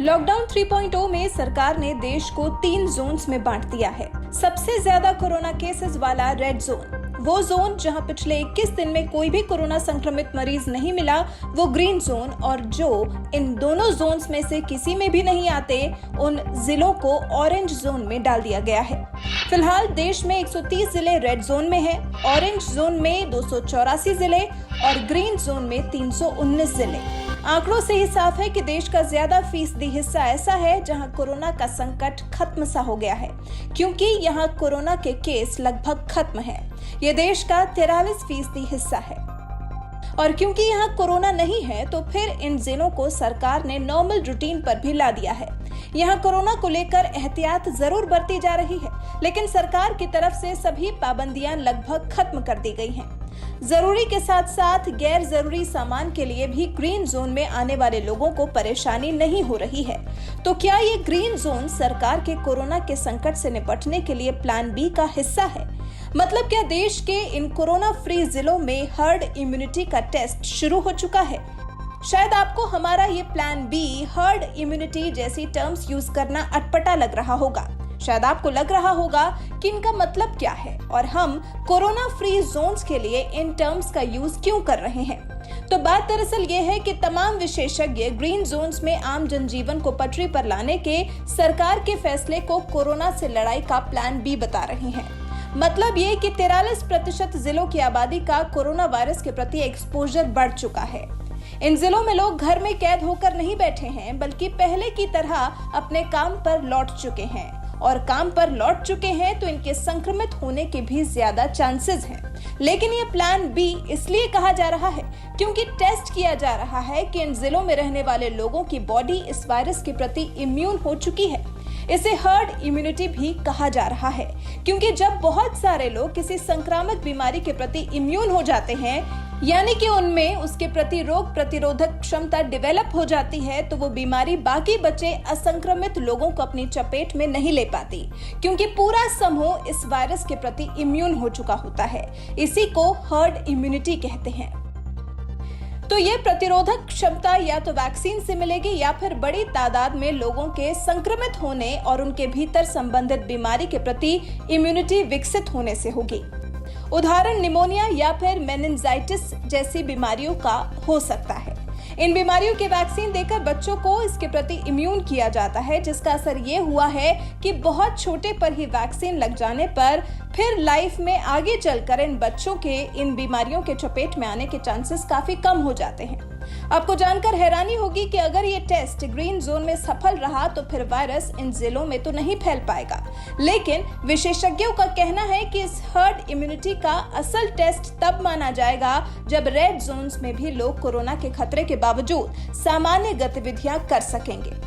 Lockdown 3.0 में सरकार ने देश को 3 जोन्स में बांट दिया है। सबसे ज्यादा कोरोना केसेस वाला रेड जोन, वो जोन जहां पिछले 21 दिन में कोई भी कोरोना संक्रमित मरीज नहीं मिला, वो ग्रीन जोन, और जो इन दोनों जोन्स में से किसी में भी नहीं आते, उन जिलों को ऑरेंज जोन में डाल दिया गया है। फिलहाल देश में 130 जिले रेड जोन में हैं, ऑरेंज जोन में 284 जिले और ग्रीन जोन में 319 जिले। आंकड़ों से ही साफ है कि देश का ज्यादा फीसदी हिस्सा ऐसा है जहां कोरोना का संकट खत्म सा हो गया है, क्योंकि यहां कोरोना के केस लगभग खत्म है। ये देश का 43% हिस्सा है, और क्योंकि यहाँ कोरोना नहीं है तो फिर इन जिलों को सरकार ने नॉर्मल रूटीन पर भी ला दिया है। यहाँ कोरोना को लेकर एहतियात जरूर बरती जा रही है, लेकिन सरकार की तरफ से सभी पाबंदियां लगभग खत्म कर दी गई हैं। जरूरी के साथ साथ गैर जरूरी सामान के लिए भी ग्रीन जोन में आने वाले लोगों को परेशानी नहीं हो रही है। तो क्या ये ग्रीन जोन सरकार के कोरोना के संकट से निपटने के लिए प्लान बी का हिस्सा है? मतलब क्या देश के इन कोरोना फ्री जिलों में हर्ड इम्यूनिटी का टेस्ट शुरू हो चुका है? शायद आपको हमारा ये प्लान बी, हर्ड इम्यूनिटी जैसी टर्म्स यूज करना अटपटा लग रहा होगा। शायद आपको लग रहा होगा कि इनका मतलब क्या है और हम कोरोना फ्री जोन्स के लिए इन टर्म्स का यूज क्यों कर रहे हैं। तो बात दरअसल ये है कि तमाम विशेषज्ञ ग्रीन जोन्स में आम जनजीवन को पटरी पर लाने के सरकार के फैसले को कोरोना से लड़ाई का प्लान बी बता रहे हैं। मतलब ये कि 43% जिलों की आबादी का कोरोना वायरस के प्रति एक्सपोजर बढ़ चुका है। इन जिलों में लोग घर में कैद होकर नहीं बैठे हैं, बल्कि पहले की तरह अपने काम पर लौट चुके हैं, और काम पर लौट चुके हैं तो इनके संक्रमित होने के भी ज्यादा चांसेस हैं। लेकिन ये प्लान बी इसलिए कहा जा रहा है क्योंकि टेस्ट किया जा रहा है कि इन जिलों में रहने वाले लोगों की बॉडी इस वायरस के प्रति इम्यून हो चुकी है। इसे हर्ड इम्यूनिटी भी कहा जा रहा है, क्योंकि जब बहुत सारे लोग किसी संक्रामक बीमारी के प्रति इम्यून हो जाते हैं, यानी कि उनमें उसके प्रति रोग प्रतिरोधक क्षमता डेवलप हो जाती है, तो वो बीमारी बाकी बचे असंक्रमित लोगों को अपनी चपेट में नहीं ले पाती, क्योंकि पूरा समूह इस वायरस के प्रति इम्यून हो चुका होता है। इसी को हर्ड इम्यूनिटी कहते हैं। तो ये प्रतिरोधक क्षमता या तो वैक्सीन से मिलेगी या फिर बड़ी तादाद में लोगों के संक्रमित होने और उनके भीतर संबंधित बीमारी के प्रति इम्यूनिटी विकसित होने से होगी। उदाहरण निमोनिया या फिर मेनिंजाइटिस जैसी बीमारियों का हो सकता है। इन बीमारियों के वैक्सीन देकर बच्चों को इसके प्रति इम्यून किया जाता है, जिसका असर ये हुआ है कि बहुत छोटे पर ही वैक्सीन लग जाने पर फिर लाइफ में आगे चलकर इन बच्चों के इन बीमारियों के चपेट में आने के चांसेस काफी कम हो जाते हैं। आपको जानकर हैरानी होगी कि अगर ये टेस्ट ग्रीन जोन में सफल रहा तो फिर वायरस इन जिलों में तो नहीं फैल पाएगा। लेकिन विशेषज्ञों का कहना है कि इस हर्ड इम्यूनिटी का असल टेस्ट तब माना जाएगा जब रेड जोन्स में भी लोग कोरोना के खतरे के बावजूद सामान्य गतिविधियां कर सकेंगे,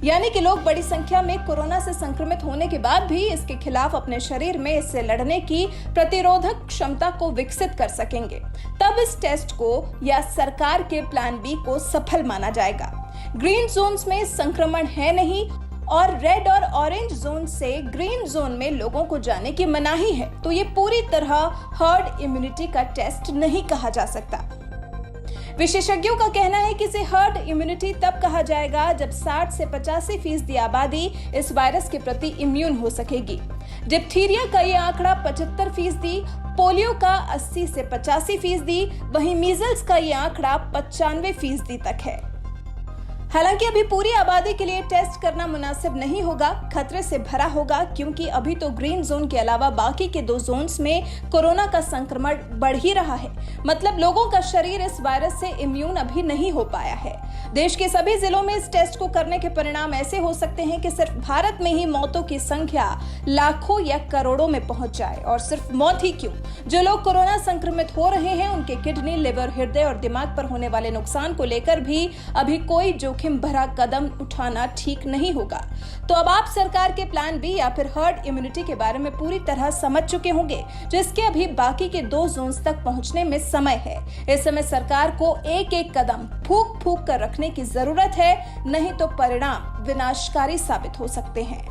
यानी कि लोग बड़ी संख्या में कोरोना से संक्रमित होने के बाद भी इसके खिलाफ अपने शरीर में इससे लड़ने की प्रतिरोधक क्षमता को विकसित कर सकेंगे। तब इस टेस्ट को या सरकार के प्लान बी को सफल माना जाएगा। ग्रीन जोन्स में संक्रमण है नहीं और रेड और ऑरेंज जोन से ग्रीन जोन में लोगों को जाने की मनाही है, तो ये पूरी तरह हर्ड इम्यूनिटी का टेस्ट नहीं कहा जा सकता। विशेषज्ञों का कहना है कि इसे हर्ड इम्यूनिटी तब कहा जाएगा जब 60 से 85% आबादी इस वायरस के प्रति इम्यून हो सकेगी। डिप्थीरिया का ये आंकड़ा 75%, पोलियो का 80 से 85%, वहीं मीजल्स का ये आंकड़ा 95% तक है। हालांकि अभी पूरी आबादी के लिए टेस्ट करना मुनासिब नहीं होगा, खतरे से भरा होगा, क्योंकि अभी तो ग्रीन जोन के अलावा बाकी के 2 जोन्स में कोरोना का संक्रमण बढ़ ही रहा है। मतलब लोगों का शरीर इस वायरस से इम्यून अभी नहीं हो पाया है। देश के सभी जिलों में इस टेस्ट को करने के परिणाम ऐसे हो सकते हैं कि सिर्फ भारत में ही मौतों की संख्या लाखों या करोड़ों में पहुंच जाए। और सिर्फ मौत ही क्यों, जो लोग कोरोना संक्रमित हो रहे हैं उनके किडनी, लिवर, हृदय और दिमाग पर होने वाले नुकसान को लेकर भी अभी कोई जोखिम भरा कदम उठाना ठीक नहीं होगा। तो अब आप सरकार के प्लान बी या फिर हर्ड इम्यूनिटी के बारे में पूरी तरह समझ चुके होंगे, जिसके अभी बाकी के 2 जोन्स तक पहुंचने में समय है। इस समय सरकार को एक एक कदम फूंक फूंक कर रखने की जरूरत है, नहीं तो परिणाम विनाशकारी साबित हो सकते हैं।